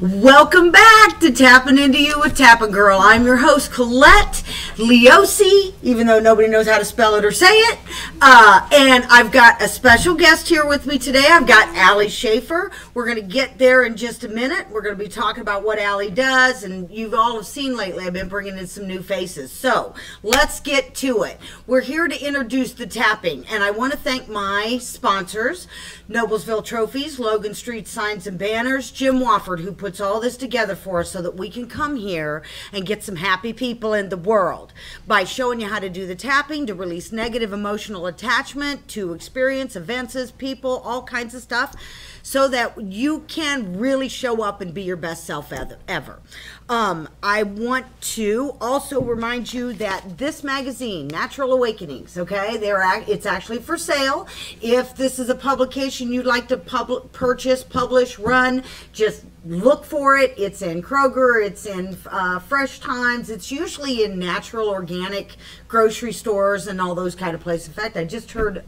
Welcome back to Tapping Into You with Tapngrl. I'm your host, Colette Liose, even though nobody knows how to spell it or say it. And I've got a special guest here with me today. I've got Halleys Schaffer. We're going to get there in just a minute. We're going to be talking about what Halleys does, and you've all have seen lately, I've been bringing in some new faces. So let's get to it. We're here to introduce the tapping, and I want to thank my sponsors, Noblesville Trophies, Logan Street Signs and Banners, Jim Wofford, who puts all this together for us so that we can come here and get some happy people in the world by showing you how to do the tapping, to release negative emotional attachment, to experience events, people, all kinds of stuff, so that you can really show up and be your best self ever. I want to also remind you that this magazine, Natural Awakenings, okay, it's actually for sale. If this is a publication you'd like to purchase, publish, run, just look for it. It's in Kroger, it's in Fresh Times, it's usually in natural, organic grocery stores and all those kind of places. In fact, I just heard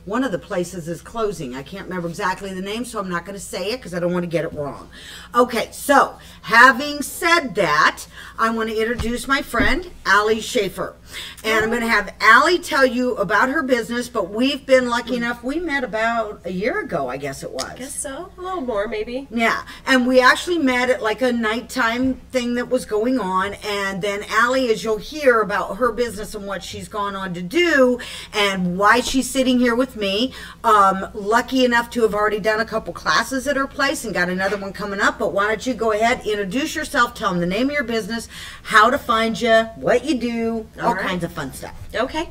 one of the places is closing. I can't remember exactly the name, so I'm not going to say it because I don't want to get it wrong. Okay, so having said that, I want to introduce my friend, Halleys Schaffer. And I'm going to have Halleys tell you about her business, but we've been lucky enough, we met about a year ago, I guess it was. I guess so. A little more, maybe. Yeah, and we actually met at like a nighttime thing that was going on, and then Halleys, as you'll hear about her business and what she's gone on to do, and why she's sitting here with me. Lucky enough to have already done a couple classes at her place and got another one coming up, but why don't you go ahead, introduce yourself, tell them the name of your business, how to find you, what you do, all kinds of fun stuff. Okay.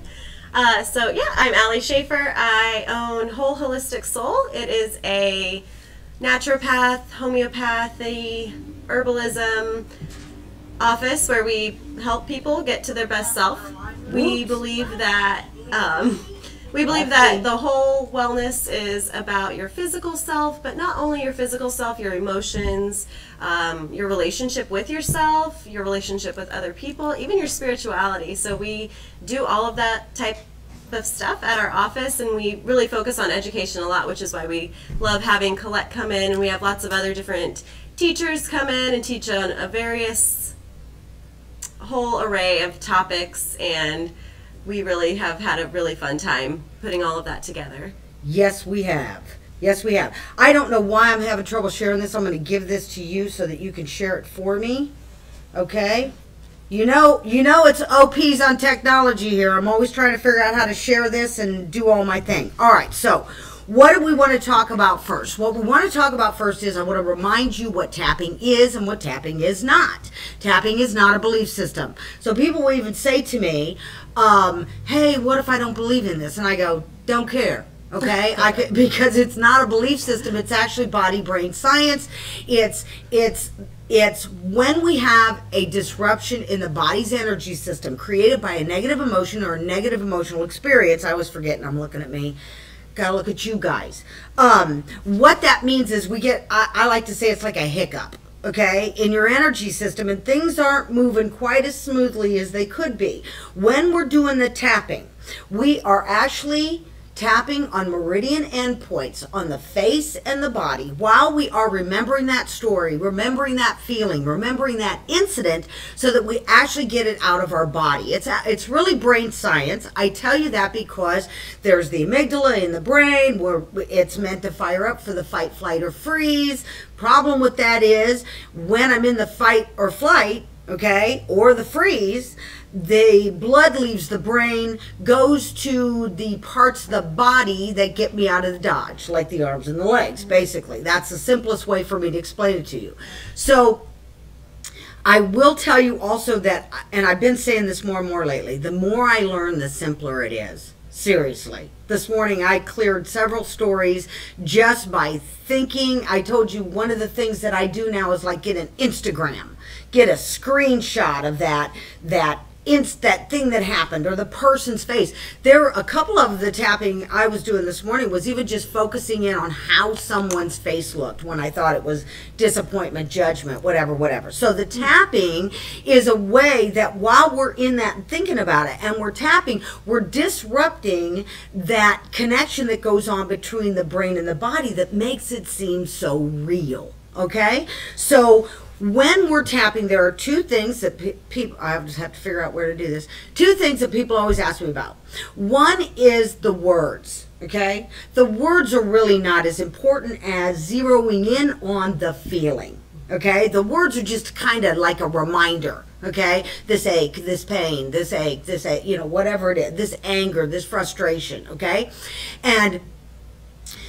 So yeah, I'm Halleys Schaffer. I own Whole Holistic Soul. It is a naturopath, homeopathy, herbalism office where we help people get to their best self. We believe that the whole wellness is about your physical self, but not only your physical self, your emotions, your relationship with yourself, your relationship with other people, even your spirituality. So we do all of that type of stuff at our office, and we really focus on education a lot, which is why we love having Colette come in, and we have lots of other different teachers come in and teach on a various whole array of topics, and we really have had a really fun time putting all of that together. Yes, we have. Yes, we have. I don't know why I'm having trouble sharing this. I'm going to give this to you so that you can share it for me. Okay? You know it's OPs on technology here. I'm always trying to figure out how to share this and do all my thing. All right, so what do we want to talk about first? What we want to talk about first is I want to remind you what tapping is and what tapping is not. Tapping is not a belief system. So people will even say to me, hey, what if I don't believe in this? And I go, don't care. Okay, because it's not a belief system. It's actually body brain science. It's when we have a disruption in the body's energy system created by a negative emotion or a negative emotional experience. I always forget, and I'm looking at me. Gotta look at you guys. What that means is we get, I like to say it's like a hiccup, okay, in your energy system, and things aren't moving quite as smoothly as they could be. When we're doing the tapping, we are actually tapping on meridian endpoints on the face and the body while we are remembering that story, remembering that feeling, remembering that incident, so that we actually get it out of our body. It's really brain science. I tell you that because there's the amygdala in the brain where it's meant to fire up for the fight, flight, or freeze. Problem with that is when I'm in the fight or flight, okay, or the freeze, the blood leaves the brain, goes to the parts of the body that get me out of the dodge, like the arms and the legs, basically. That's the simplest way for me to explain it to you. So I will tell you also that, and I've been saying this more and more lately, the more I learn, the simpler it is. Seriously. This morning I cleared several stories just by thinking. I told you one of the things that I do now is like get an Instagram, get a screenshot of that thing that happened or the person's face. There were a couple of the tapping I was doing this morning was even just focusing in on how someone's face looked when I thought it was disappointment, judgment, whatever. So the tapping is a way that while we're in that and thinking about it and we're tapping, we're disrupting that connection that goes on between the brain and the body that makes it seem so real. okay? So when we're tapping, there are two things that people, I just have to figure out where to do this. Two things that people always ask me about. One is the words, okay? The words are really not as important as zeroing in on the feeling, okay? The words are just kind of like a reminder, okay? This ache, this pain, this ache, you know, whatever it is, this anger, this frustration, okay? And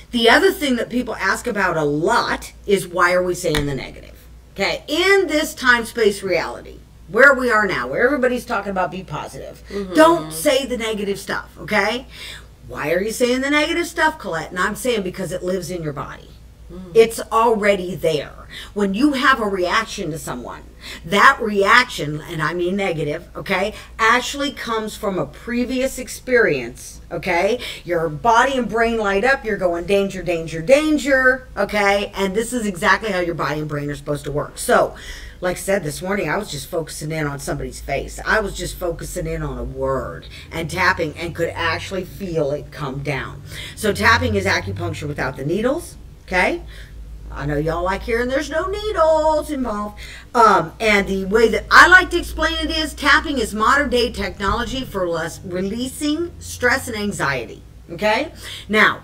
the other thing that people ask about a lot is, why are we saying the negative? Okay, in this time-space reality, where we are now, where everybody's talking about be positive, don't say the negative stuff, okay? Why are you saying the negative stuff, Colette? And I'm saying because it lives in your body. It's already there. When you have a reaction to someone, that reaction, and I mean negative, okay, actually comes from a previous experience, okay? Your body and brain light up, you're going danger, danger, danger, okay? And this is exactly how your body and brain are supposed to work. So, like I said this morning, I was just focusing in on somebody's face. I was just focusing in on a word and tapping, and could actually feel it come down. So tapping is acupuncture without the needles. Okay, I know y'all like hearing there's no needles involved. And the way that I like to explain it is, tapping is modern day technology for releasing stress and anxiety. Okay, now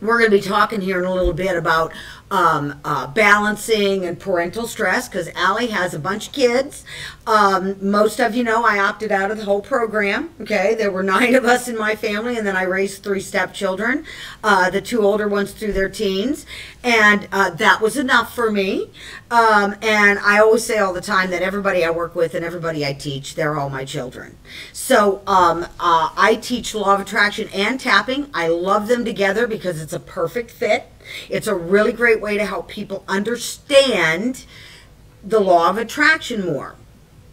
we're going to be talking here in a little bit about balancing and parental stress, because Allie has a bunch of kids. Most of you know I opted out of the whole program. Okay, there were 9 of us in my family, and then I raised 3 stepchildren, the 2 older ones through their teens, and that was enough for me. And I always say all the time that everybody I work with and everybody I teach, they're all my children. So I teach law of attraction and tapping. I love them together because it's a perfect fit. It's a really great way to help people understand the law of attraction more.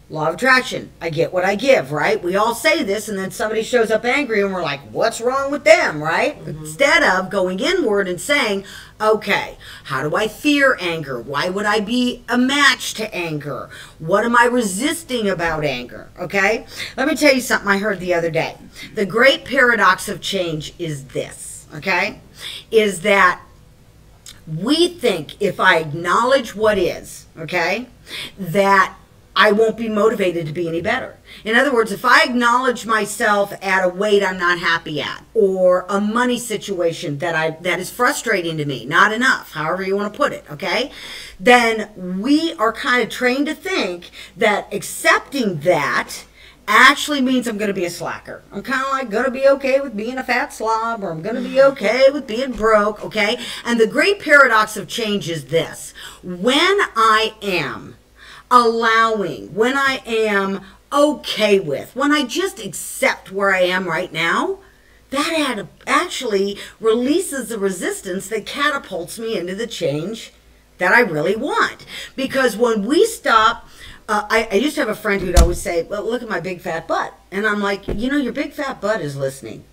Law of attraction, I get what I give, right? We all say this, and then somebody shows up angry and we're like, what's wrong with them, right? Instead of going inward and saying, okay, how do I fear anger? Why would I be a match to anger? What am I resisting about anger? Okay? Let me tell you something I heard the other day. The great paradox of change is this, okay? Is that we think if I acknowledge what is, okay, that I won't be motivated to be any better. In other words, if I acknowledge myself at a weight I'm not happy at, or a money situation that is frustrating to me, not enough, however you want to put it, okay, then we are kind of trained to think that accepting that actually means I'm going to be a slacker. I'm kind of like going to be okay with being a fat slob, or I'm going to be okay with being broke, okay? And the great paradox of change is this. When I am allowing, when I am okay with, when I just accept where I am right now, that actually releases the resistance that catapults me into the change that I really want. Because when we stop, I used to have a friend who'd always say, well, look at my big fat butt. And I'm like, you know, your big fat butt is listening.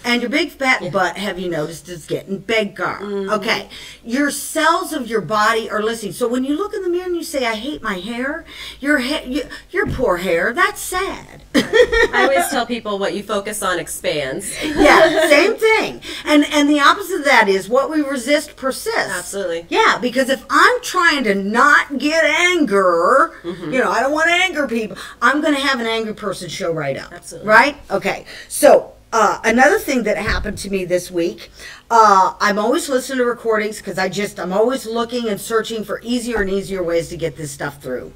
And your big fat butt, have you noticed, is getting bigger. Okay. Your cells of your body are listening. So when you look in the mirror and you say, I hate my hair, your poor hair, that's sad. I always tell people what you focus on expands. Yeah, same thing. And the opposite of that is what we resist persists. Absolutely. Yeah, because if I'm trying to not get anger, you know, I don't want to anger people, I'm going to have an angry person show right up. Absolutely. Right? Okay. So, another thing that happened to me this week, I'm always listening to recordings because I'm always looking and searching for easier and easier ways to get this stuff through.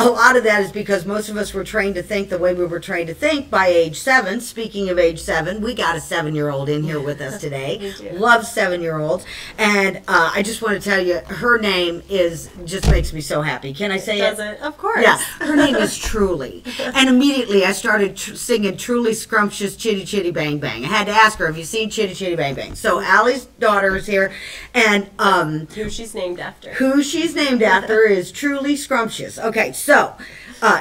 A lot of that is because most of us were trained to think the way we were trained to think by age 7. Speaking of age 7, we got a 7-year-old in here with us today. Love 7-year-olds. And I just want to tell you, her name just makes me so happy. Can I say it? Does it? Of course. Yeah. Her name is Truly. And immediately I started singing Truly Scrumptious Chitty Chitty Bang Bang. I had to ask her, have you seen Chitty Chitty Bang Bang? So Allie's daughter is here. And who she's named after. Who she's named after is Truly Scrumptious. Okay, so,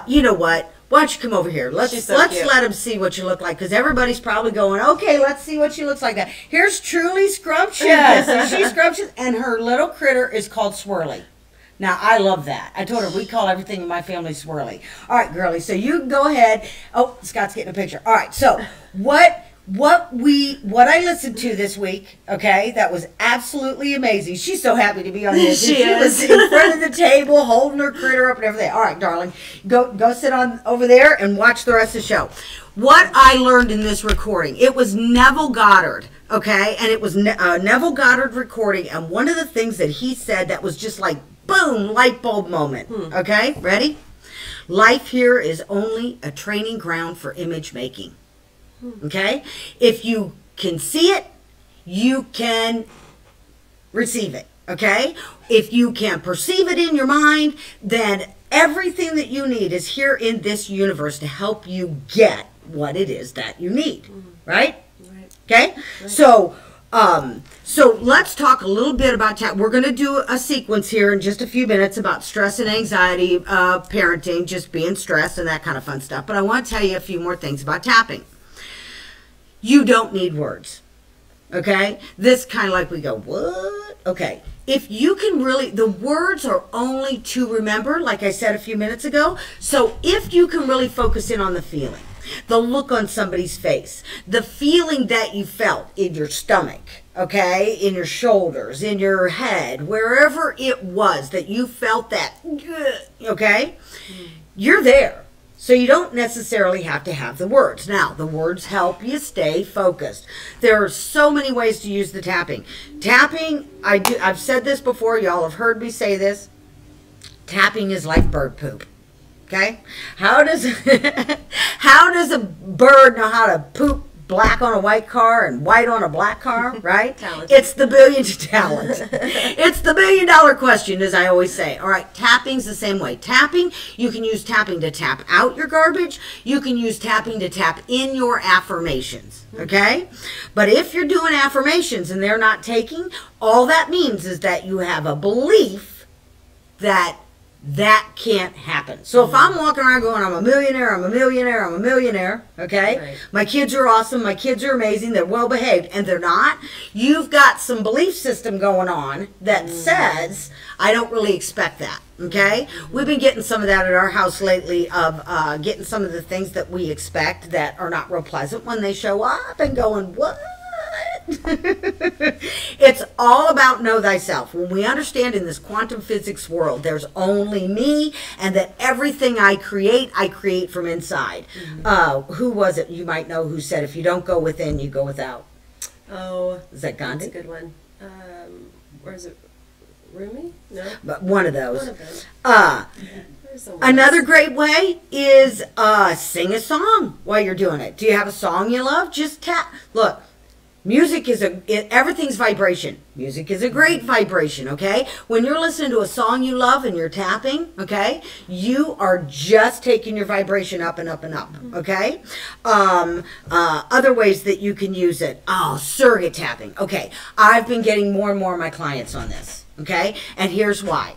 you know what? Why don't you come over here? Let's let them see what you look like, because everybody's probably going, okay, let's see what she looks like. That. Here's Truly Scrumptious. And she's scrumptious, and her little critter is called Swirly. Now, I love that. I told her we call everything in my family Swirly. All right, girlie, so you can go ahead. Oh, Scott's getting a picture. All right, so what what I listened to this week, okay, that was absolutely amazing. She's so happy to be on this. She is. Was in front of the table, holding her critter up and everything. All right, darling, go sit on over there and watch the rest of the show. What I learned in this recording, it was Neville Goddard, okay, and it was Neville Goddard recording, and one of the things that he said that was just like, boom, light bulb moment, okay, ready? Life here is only a training ground for image making. Okay? If you can see it, you can receive it. Okay? If you can perceive it in your mind, then everything that you need is here in this universe to help you get what it is that you need. Right? Right. Okay? Right. So let's talk a little bit about we're going to do a sequence here in just a few minutes about stress and anxiety, parenting, just being stressed and that kind of fun stuff. But I want to tell you a few more things about tapping. You don't need words, okay? This kind of like we go, what? Okay. If you can really, the words are only to remember, like I said a few minutes ago. So if you can really focus in on the feeling, the look on somebody's face, the feeling that you felt in your stomach, okay, in your shoulders, in your head, wherever it was that you felt that, okay, you're there. So you don't necessarily have to have the words. Now, the words help you stay focused. There are so many ways to use the tapping. Tapping, I've said this before, y'all have heard me say this. Tapping is like bird poop. Okay? How does a bird know how to poop black on a white car and white on a black car, right? Talent. It's the talent. It's the $1 billion question, as I always say. All right, tapping's the same way. Tapping, you can use tapping to tap out your garbage. You can use tapping to tap in your affirmations, okay? But if you're doing affirmations and they're not taking, all that means is that you have a belief that can't happen. So if I'm walking around going, I'm a millionaire, I'm a millionaire, I'm a millionaire, okay? Right. My kids are awesome, my kids are amazing, they're well behaved, and they're not, you've got some belief system going on that says, I don't really expect that, okay? We've been getting some of that at our house lately of getting some of the things that we expect that are not real pleasant when they show up and going, what? It's all about know thyself. When we understand in this quantum physics world there's only me and that everything I create from inside. Who was it you might know who said if you don't go within you go without? Oh, is that Gandhi? that's a good one. Or is it Rumi? No, but one of those. one of them. Another great way is sing a song while you're doing it. Do you have a song you love? Just tap. Look, music is everything's vibration. Music is a great vibration, okay? When you're listening to a song you love and you're tapping, okay, you are just taking your vibration up and up and up, okay? Other ways that you can use it. Oh, surrogate tapping. Okay, I've been getting more and more of my clients on this, okay? And here's why.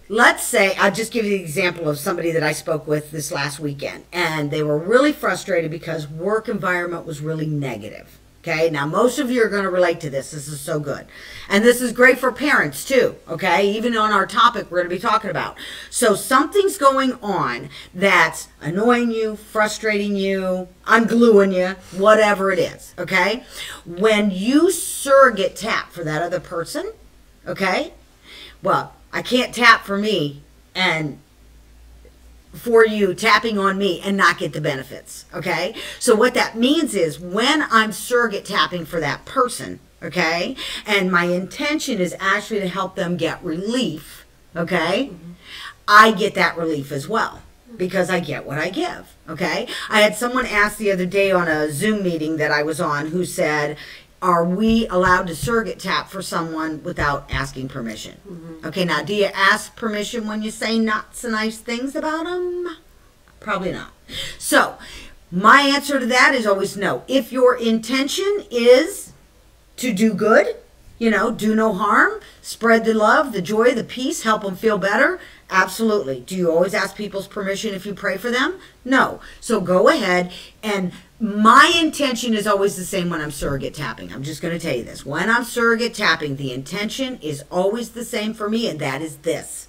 Let's say, I'll just give you the example of somebody that I spoke with this last weekend, and they were really frustrated because work environment was really negative. Okay, now most of you are going to relate to this. This is so good. And this is great for parents too, okay? Even on our topic we're going to be talking about. So something's going on that's annoying you, frustrating you, ungluing you, whatever it is, okay? When you surrogate tap for that other person, okay? Well, I can't tap for me and for you tapping on me and not get the benefits, okay? So what that means is when I'm surrogate tapping for that person, okay, and my intention is actually to help them get relief, okay, I get that relief as well because I get what I give, okay? I had someone ask the other day on a Zoom meeting that I was on who said, are we allowed to surrogate tap for someone without asking permission? Okay, now, do you ask permission when you say not so nice things about them? Probably not. So, my answer to that is always no. If your intention is to do good, you know, do no harm, spread the love, the joy, the peace, help them feel better, absolutely. Do you always ask people's permission if you pray for them? No. So go ahead, and my intention is always the same when I'm surrogate tapping. I'm just going to tell you this. When I'm surrogate tapping, the intention is always the same for me, and that is this.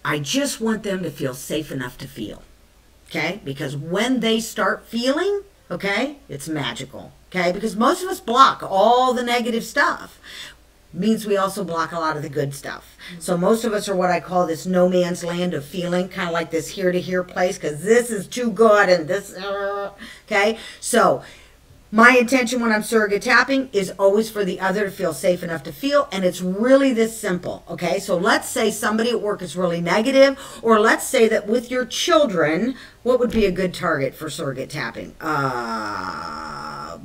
I just want them to feel safe enough to feel, okay? Because when they start feeling, okay? It's magical, okay? Because most of us block all the negative stuff. Means we also block a lot of the good stuff. So most of us are what I call this no man's land of feeling, kind of like this here to here place, because this is too good and this, okay? So my intention when I'm surrogate tapping is always for the other to feel safe enough to feel, and it's really this simple, okay? So let's say somebody at work is really negative, or let's say that with your children, what would be a good target for surrogate tapping?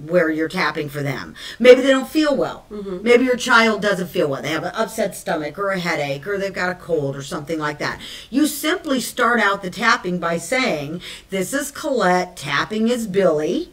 Where you're tapping for them. Maybe they don't feel well. Maybe your child doesn't feel well. They have an upset stomach or a headache or they've got a cold or something like that. You simply start out the tapping by saying, this is Colette, tapping is Billy.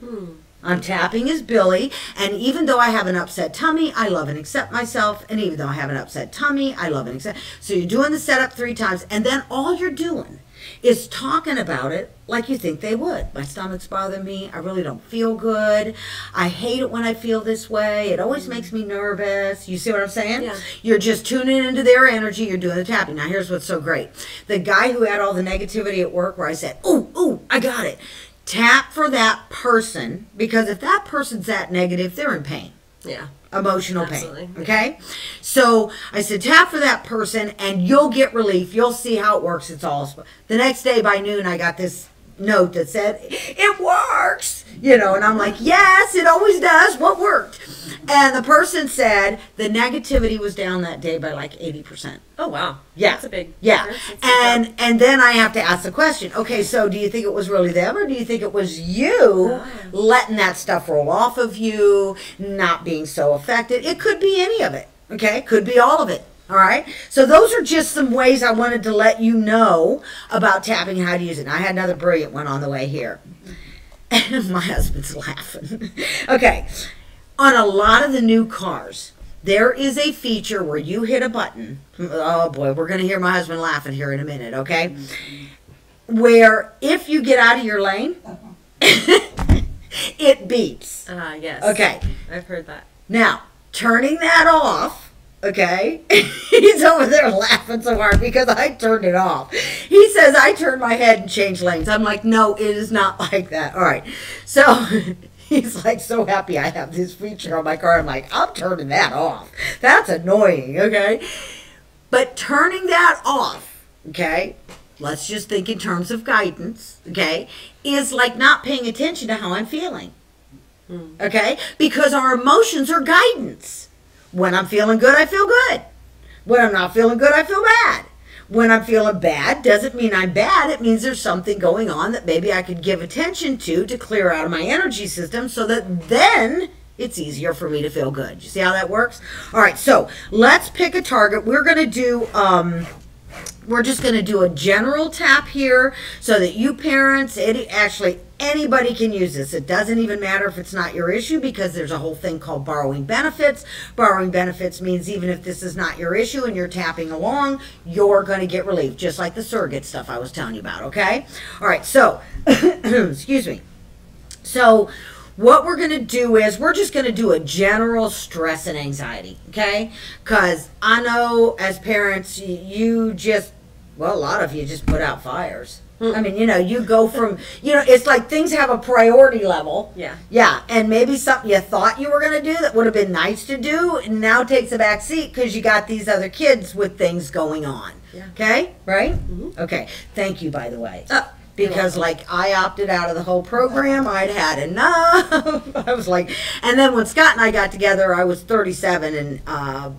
I'm tapping as Billy, and even though I have an upset tummy, I love and accept myself, and even though I have an upset tummy, I love and accept. So you're doing the setup 3 times, and then all you're doing is talking about it like you think they would. My stomach's bothering me. I really don't feel good. I hate it when I feel this way. It always makes me nervous. You see what I'm saying? Yeah. You're just tuning into their energy. You're doing the tapping. Now, here's what's so great. The guy who had all the negativity at work where I said, ooh, I got it. Tap for that person, because if that person's that negative, they're in pain. Yeah. Emotional Absolutely. pain. Okay? So I said, tap for that person and you'll get relief. You'll see how it works. It's all. The next day by noon, I got this note that said, it works. You know, and I'm like, yes, it always does. What worked? And the person said the negativity was down that day by like 80%. Oh, wow. Yeah. That's a big Yeah. difference. And then I have to ask the question, okay, so do you think it was really them, or do you think it was you letting that stuff roll off of you, not being so affected? It could be any of it, okay? Could be all of it. All right. So those are just some ways I wanted to let you know about tapping and how to use it. And I had another brilliant one on the way here. And my husband's laughing. Okay. On a lot of the new cars, there is a feature where you hit a button. Oh boy, we're going to hear my husband laughing here in a minute, okay? Where if you get out of your lane, it beeps. Yes. Okay. I've heard that. Now, turning that off, okay? He's over there laughing so hard because I turned it off. He says I turned my head and changed lanes. I'm like, no, it is not like that. All right. So he's like so happy I have this feature on my car. I'm like, I'm turning that off. That's annoying, okay? But turning that off, okay, let's just think in terms of guidance, okay, is like not paying attention to how I'm feeling, okay? Because our emotions are guidance. When I'm feeling good, I feel good. When I'm not feeling good, I feel bad. When I'm feeling bad, doesn't mean I'm bad. It means there's something going on that maybe I could give attention to clear out of my energy system so that then it's easier for me to feel good. You see how that works? All right, so let's pick a target. We're going to do... we're just going to do a general tap here so that you parents, actually anybody can use this. It doesn't even matter if it's not your issue because there's a whole thing called borrowing benefits. Borrowing benefits means even if this is not your issue and you're tapping along, you're going to get relief, just like the surrogate stuff I was telling you about, okay? All right, so, excuse me. So what we're going to do is we're just going to do a general stress and anxiety, okay? Because I know as parents, you just, well, a lot of you just put out fires. I mean, you know, you go from, you know, it's like things have a priority level. Yeah. Yeah, and maybe something you thought you were going to do that would have been nice to do now takes a back seat because you got these other kids with things going on. Yeah. Okay? Right? Mm-hmm. Okay. Thank you, by the way. Because like I opted out of the whole program. I'd had enough. I was like, and then when Scott and I got together, I was 37, and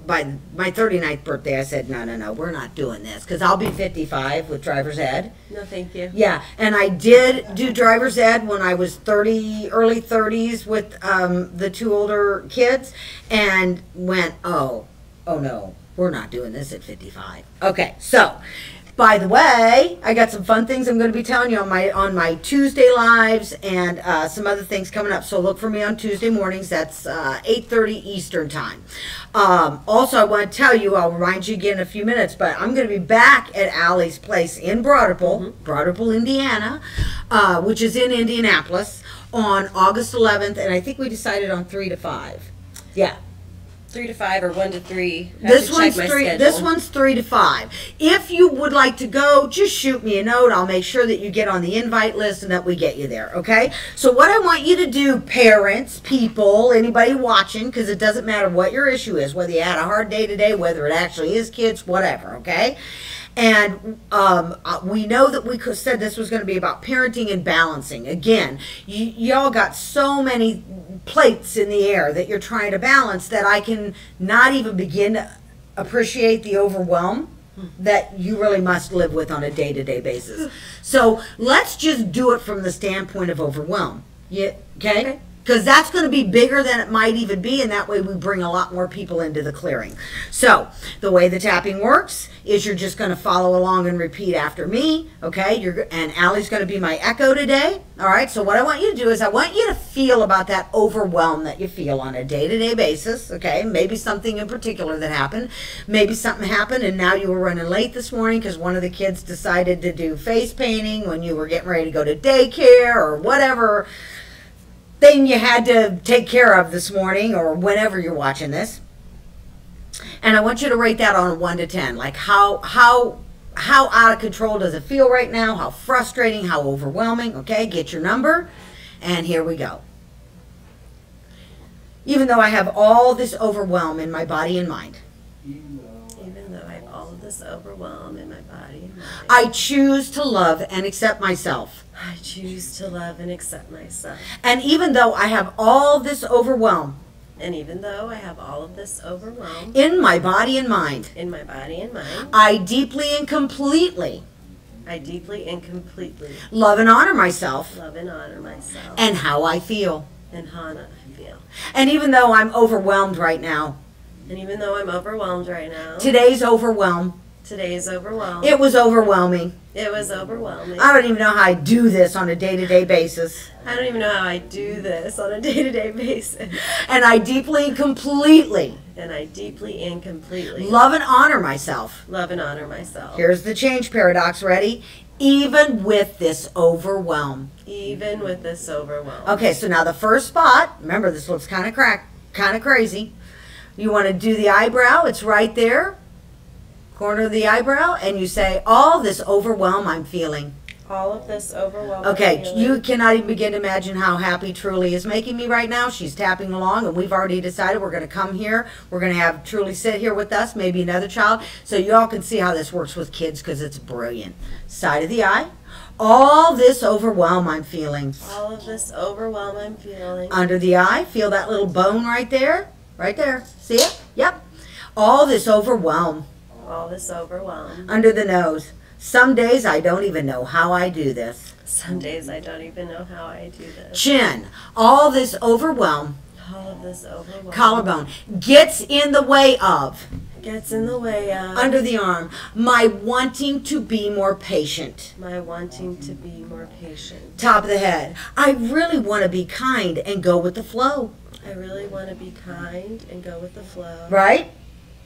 by my 39th birthday, I said, no, we're not doing this because I'll be 55 with driver's ed. No, thank you. Yeah, and I did do driver's ed when I was 30, early 30s with the 2 older kids, and went, oh no, we're not doing this at 55. Okay, so. By the way, I got some fun things I'm going to be telling you on my Tuesday lives and some other things coming up. So look for me on Tuesday mornings. That's 8:30 Eastern time. Also, I want to tell you, I'll remind you again in a few minutes, but I'm going to be back at Halleys' place in Broadrupple, Indiana, which is in Indianapolis, on August 11th, and I think we decided on 3 to 5. Yeah. 3 to 5 or 1 to 3. This one's 3. This one's 3 to 5. If you would like to go, just shoot me a note. I'll make sure that you get on the invite list and that we get you there. Okay. So what I want you to do, parents, people, anybody watching, because it doesn't matter what your issue is, whether you had a hard day today, whether it actually is kids, whatever. Okay. And we know that we said this was going to be about parenting and balancing. Again, y'all got so many plates in the air that you're trying to balance that I can not even begin to appreciate the overwhelm that you really must live with on a day-to-day basis. So let's just do it from the standpoint of overwhelm. Yeah, okay? Because that's going to be bigger than it might even be, and that way we bring a lot more people into the clearing. So the way the tapping works is you're just going to follow along and repeat after me, okay? And Allie's going to be my echo today, all right? So what I want you to do is I want you to feel about that overwhelm that you feel on a day-to-day basis, okay? Maybe something in particular that happened. Maybe something happened and now you were running late this morning because one of the kids decided to do face painting when you were getting ready to go to daycare or whatever thing you had to take care of this morning or whenever you're watching this. And I want you to rate that on a 1 to 10. Like how out of control does it feel right now? How frustrating, how overwhelming? Okay, get your number. And here we go. Even though I have all this overwhelm in my body and mind. Even though I have all of this overwhelm in my body and mind. I choose to love and accept myself. I choose to love and accept myself. And even though I have all this overwhelm. And even though I have all of this overwhelm. In my body and mind. In my body and mind. I deeply and completely. I deeply and completely. Love and honor myself. Love and honor myself. And how I feel. And how I feel. And even though I'm overwhelmed right now. And even though I'm overwhelmed right now. Today's overwhelm. Today's overwhelm. It was overwhelming. It was overwhelming. I don't even know how I do this on a day-to-day basis. I don't even know how I do this on a day-to-day basis. And I deeply and completely. And I deeply and completely. Love and honor myself. Love and honor myself. Here's the change paradox. Ready? Even with this overwhelm. Even with this overwhelm. Okay, so now the first spot. Remember, this looks kind of crazy. You want to do the eyebrow. It's right there. Corner of the eyebrow, and you say, all this overwhelm I'm feeling. All of this overwhelm. Okay, you cannot even begin to imagine how happy Truly is making me right now. She's tapping along, and we've already decided we're going to come here. We're going to have Truly sit here with us, maybe another child, so you all can see how this works with kids because it's brilliant. Side of the eye. All this overwhelm I'm feeling. All of this overwhelm I'm feeling. Under the eye, feel that little bone right there? Right there. See it? Yep. All this overwhelm. All this overwhelm. Under the nose. Some days I don't even know how I do this. Some days I don't even know how I do this. Chin. All this overwhelm. All of this overwhelm. Collarbone. Gets in the way of. Gets in the way of. Under the arm. My wanting to be more patient. My wanting to be more patient. Top of the head. I really want to be kind and go with the flow. I really want to be kind and go with the flow. Right?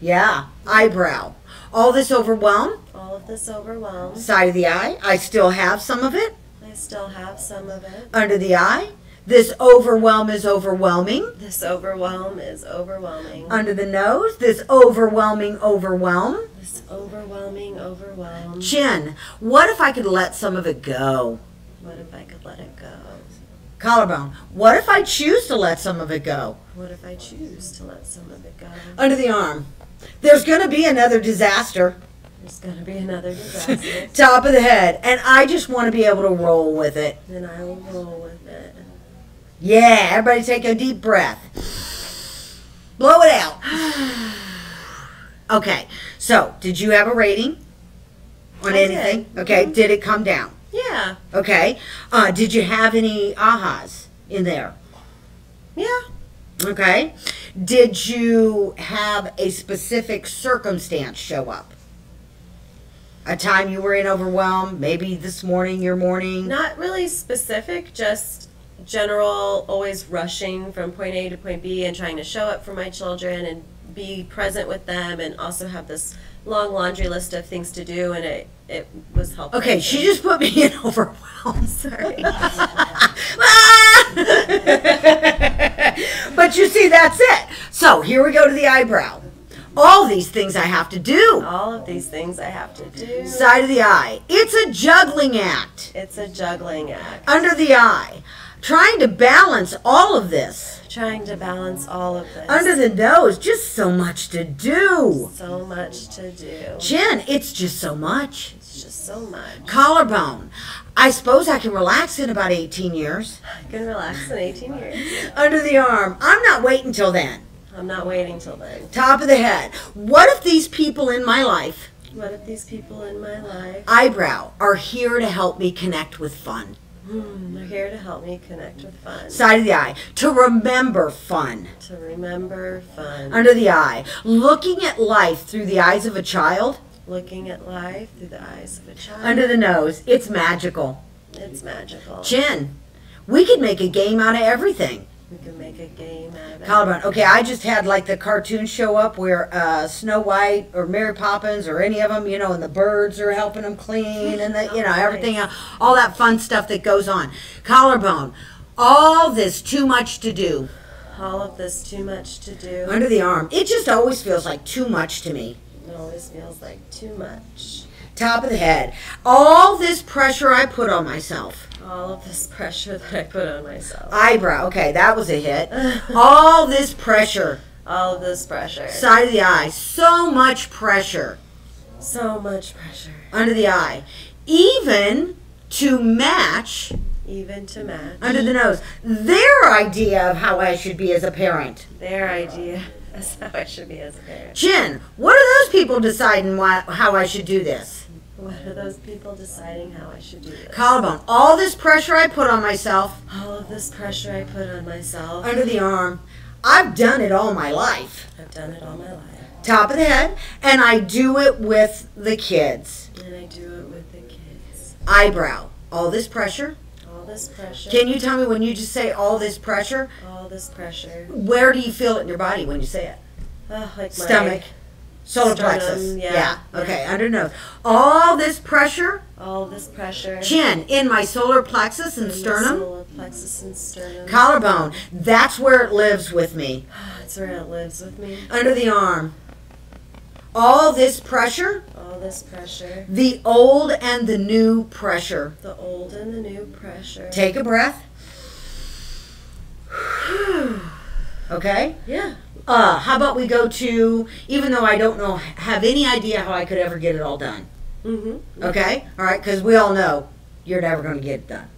Yeah. Eyebrow. All this overwhelm. All of this overwhelm. Side of the eye. I still have some of it. I still have some of it. Under the eye. This overwhelm is overwhelming. This overwhelm is overwhelming. Under the nose. This overwhelming overwhelm. This overwhelming overwhelm. Chin. What if I could let some of it go? What if I could let it go? Collarbone. What if I choose to let some of it go? What if I choose to let some of it go? Under the arm. There's going to be another disaster. There's going to be another disaster. Top of the head. And I just want to be able to roll with it. Then I will roll with it. Yeah, everybody take a deep breath. Blow it out. Okay, so did you have a rating on anything? Did. Okay, did it come down? Yeah. Okay. Did you have any ahas in there? Yeah. Okay. Did you have a specific circumstance show up? A time you were in overwhelm? Maybe this morning, your morning? Not really specific, just general, always rushing from point A to point B and trying to show up for my children and be present with them and also have this long laundry list of things to do, and it was helpful. Okay, she just put me in overwhelm. Sorry. But you see, that's it. So here we go to the eyebrow. All these things I have to do. All of these things I have to do. Side of the eye. It's a juggling act. It's a juggling act. Under the eye. Trying to balance all of this. Trying to balance all of this. Under the nose. Just so much to do. So much to do. Chin. It's just so much. It's just so much. Collarbone. I suppose I can relax in about 18 years. I can relax in 18 years. Under the arm. I'm not waiting till then. I'm not waiting till then. Top of the head. What if these people in my life, What if these people in my life, eyebrow, are here to help me connect with fun? they're here to help me connect with fun. Side of the eye. To remember fun. To remember fun. Under the eye. Looking at life through the eyes of a child. Looking at life through the eyes of a child. Under the nose. It's magical. It's magical. Chin. We could make a game out of everything. We can make a game out of it. Collarbone. Okay, I just had like the cartoon show up where Snow White or Mary Poppins or any of them, you know, and the birds are helping them clean and the, you know, everything, all that fun stuff that goes on. Collarbone. All this too much to do. All of this too much to do. Under the arm. It just always feels like too much to me. It always feels like too much. Top of the head. All this pressure I put on myself. All of this pressure that I put on myself. Eyebrow. Okay, that was a hit. All this pressure. All of this pressure. Side of the eye. So much pressure. So much pressure. Under the eye. Even to match. Even to match. Under the nose. Their idea of how I should be as a parent. Their idea is how I should be as a parent. Chin. What are those people deciding how I should do this? What are those people deciding how I should do this? Collarbone. All this pressure I put on myself. All of this pressure I put on myself. Under the arm. I've done it all my life. I've done it all my life. Top of the head. And I do it with the kids. And I do it with the kids. Eyebrow. All this pressure. All this pressure. Can you tell me when you just say all this pressure, All this pressure. where do you feel it in your body when you say it? Like Stomach. Solar Sternum, plexus. yeah. Okay, under nose. All this pressure. All this pressure. Chin. In my solar plexus and In the sternum. solar plexus and sternum. Collarbone. That's where it lives with me. That's where it lives with me. Under the arm. All this pressure. All this pressure. The old and the new pressure. The old and the new pressure. Take a breath. Okay? Yeah. How about we go to, even though I don't have any idea how I could ever get it all done. Mm-hmm. Okay? All right, because we all know you're never going to get it done.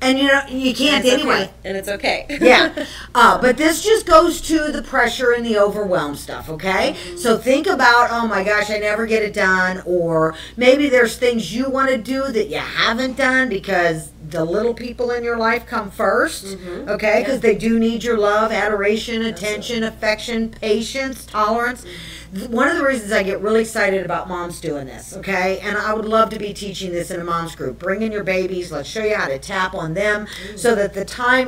And you know, you can't anyway. Okay. And it's okay. Yeah. But this just goes to the pressure and the overwhelm stuff, okay? Mm-hmm. So think about, oh my gosh, I never get it done. Or maybe there's things you want to do that you haven't done because the little people in your life come first, Mm-hmm. okay? Because Yeah. they do need your love, adoration, attention, Absolutely. affection, patience, tolerance. One of the reasons I get really excited about moms doing this, okay? And I would love to be teaching this in a mom's group. Bring in your babies. Let's show you how to tap on them so that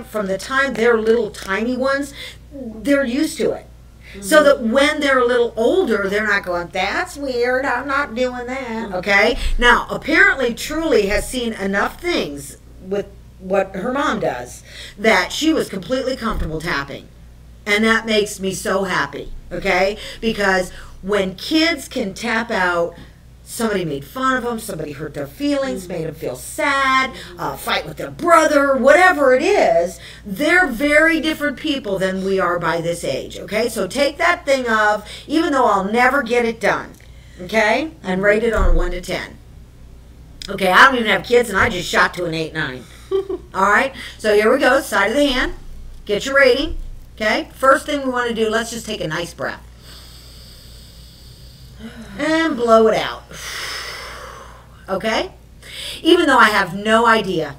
from the time they're little tiny ones, they're used to it. So that when they're a little older, they're not going, that's weird, I'm not doing that, okay? Now, apparently, Truly has seen enough things with what her mom does that she was completely comfortable tapping. And that makes me so happy, okay? Because when kids can tap out, somebody made fun of them, somebody hurt their feelings, made them feel sad, fight with their brother, whatever it is, they're very different people than we are by this age, okay? So take that thing of, even though I'll never get it done, okay? And rate it on a 1 to 10. Okay, I don't even have kids, and I just shot to an 8, 9. All right, so here we go, side of the hand. Get your rating. Okay, first thing we want to do, let's just take a nice breath. And blow it out. Okay? Even though I have no idea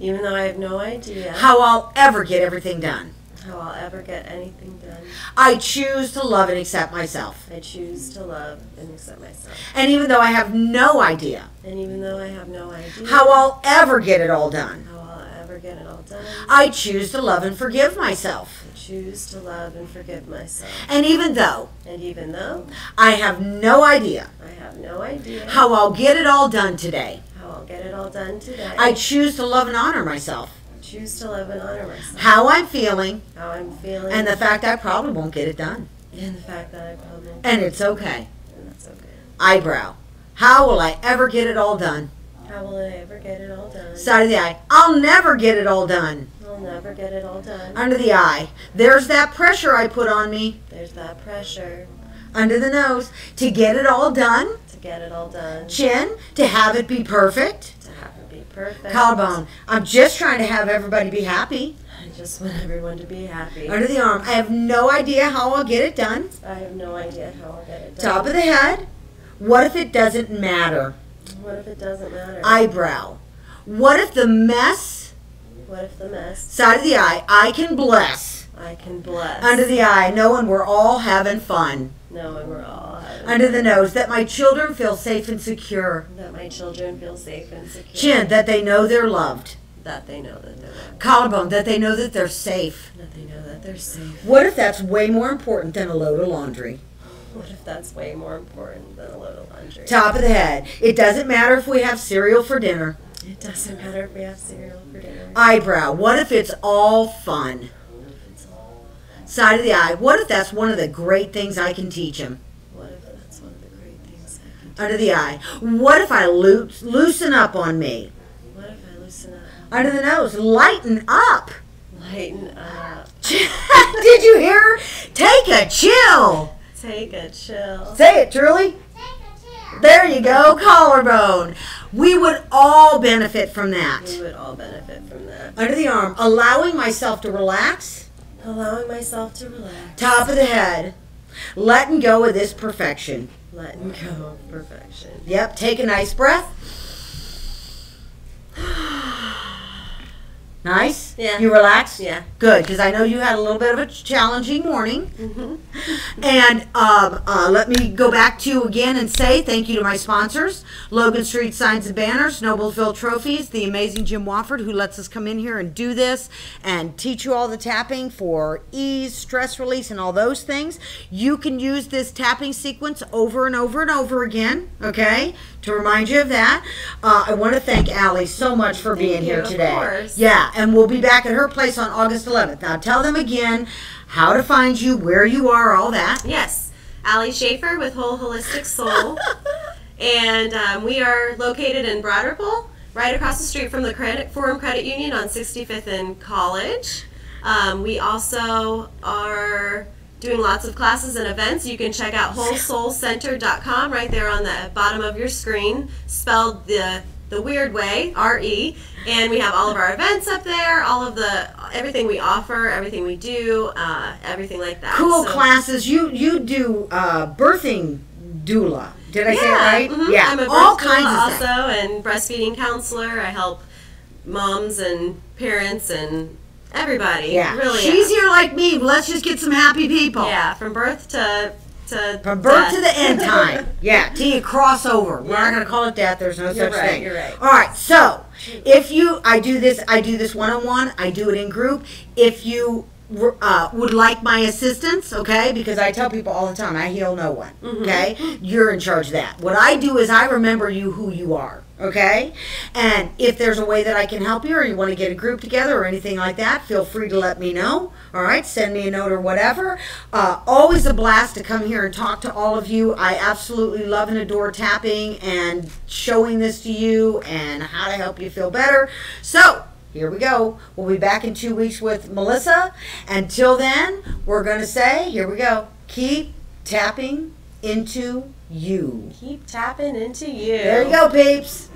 Even though I have no idea how I'll ever get everything done, how I'll ever get anything done, I choose to love and accept myself. I choose to love and accept myself. And even though I have no idea And even though I have no idea how I'll ever get it all done, how I'll ever get it all done, I choose to love and forgive myself. I choose to love and forgive myself. And even though And even though I have no idea I have no idea how I'll get it all done today, how I'll get it all done today, I choose to love and honor myself. choose choose to love and honor myself. How I'm feeling. How I'm feeling. And the fact I probably won't get it done. And the fact that I probably won't. And it's okay. And that's okay. Eyebrow. How will I ever get it all done? How will I ever get it all done? Side of the eye. I'll never get it all done. I'll never get it all done. Under the eye. There's that pressure I put on me. There's that pressure. Under the nose. To get it all done. To get it all done. Chin. To have it be perfect. To have it be perfect. Collarbone. I'm just trying to have everybody be happy. I just want everyone to be happy. Under the arm. I have no idea how I'll get it done. I have no idea how I'll get it done. Top of the head. What if it doesn't matter? What if it doesn't matter? Eyebrow. What if the mess? What if the mess? Side of the eye. I can bless. I can bless. Under the eye. Knowing we're all having fun. Knowing we're all having Under fun. the nose. That my children feel safe and secure. That my children feel safe and secure. Chin. That they know they're loved. That they know that they're loved. Collarbone. That they know that they're safe. That they know that they're safe. What if that's way more important than a load of laundry? What if that's way more important than a load of laundry? Top of the head. It doesn't matter if we have cereal for dinner. It doesn't matter if we have cereal for dinner. Eyebrow. What if it's all fun? What if it's all? Side of the eye. What if that's one of the great things I can teach him? What if that's one of the great things I can do? Under the eye. What if I loosen up on me? What if I loosen up? Under the nose. Lighten up. Lighten up. Did you hear her? Take a chill. Take a chill. Say it, Truly. There you go. Collarbone. We would all benefit from that. We would all benefit from that. Under the arm. Allowing myself to relax. Allowing myself to relax. Top of the head. Letting go of this perfection. Letting go of perfection. Yep. Take a nice breath. Nice? Yeah. You relaxed? Yeah. Good, because I know you had a little bit of a challenging morning. Mm-hmm. And let me go back to you again and say thank you to my sponsors, Logan Street Signs and Banners, Noblesville Trophies, the amazing Jim Wofford, who lets us come in here and do this and teach you all the tapping for ease, stress release, and all those things. You can use this tapping sequence over and over and over again, okay, to remind you of that. I want to thank Allie so much for being here today. Of course. Yeah, and we'll be back at her place on August 11th. Now tell them again how to find you, where you are, all that. Yes. Allie Schaffer with Whole Holistic Soul. And we are located in Broad Ripple, right across the street from the Forum Credit Union on 65th and College. We also are doing lots of classes and events. You can check out wholesoulcenter.com right there on the bottom of your screen, spelled the weird way, R-E, and we have all of our events up there, all of everything we offer, everything we do, everything like that. Cool classes. You do birthing doula. Did I say it right? Mm-hmm. Yeah. I'm a birth all doula kinds of also stuff. and breastfeeding counselor. I help moms and parents and everybody. Yeah. Really. She's here like me. Let's just get some happy people. Yeah, from birth to From birth death. to the end time. Yeah, till you cross over. We're not going to call it death. There's no such right, thing. you're right. All right. So, if I do this one-on-one. I do it in group. If you would like my assistance, okay, because I tell people all the time, I heal no one, okay? You're in charge of that. What I do is I remember you who you are, okay? And if there's a way that I can help you or you want to get a group together or anything like that, feel free to let me know, all right? Send me a note or whatever. Always a blast to come here and talk to all of you. I absolutely love and adore tapping and showing this to you and how to help you feel better. So, here we go. We'll be back in 2 weeks with Melissa. Until then, we're going to say, here we go, keep tapping into you. Keep tapping into you. There you go, peeps.